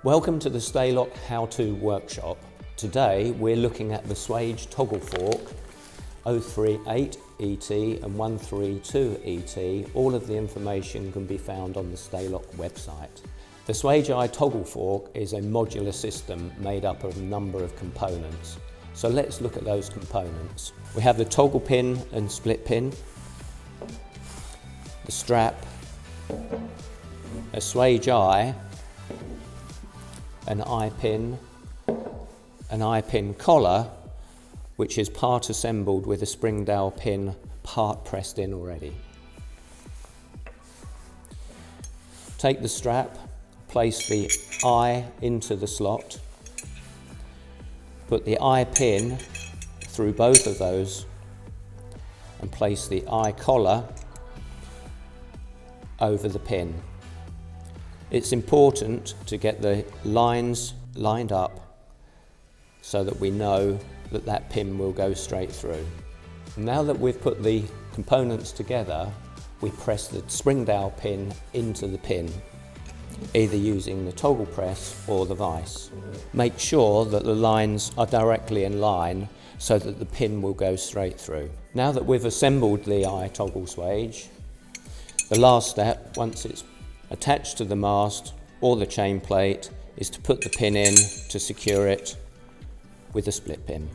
Welcome to the Sta-Lok How-To workshop. Today we're looking at the Swage Toggle Fork 038 ET and 132 ET. All of the information can be found on the Sta-Lok website. The Swage Eye Toggle Fork is a modular system made up of a number of components. So let's look at those components. We have the toggle pin and split pin, the strap, a swage eye, an eye pin, an eye pin collar, which is part assembled with a spring dowel pin part pressed in already. Take the strap, place the eye into the slot, put the eye pin through both of those and place the eye collar over the pin. It's important to get the lines lined up so that we know that that pin will go straight through. Now that we've put the components together, we press the spring dowel pin into the pin, either using the toggle press or the vise. Make sure that the lines are directly in line so that the pin will go straight through. Now that we've assembled the eye toggle swage, the last step, once it's attached to the mast or the chain plate, is to put the pin in to secure it with a split pin.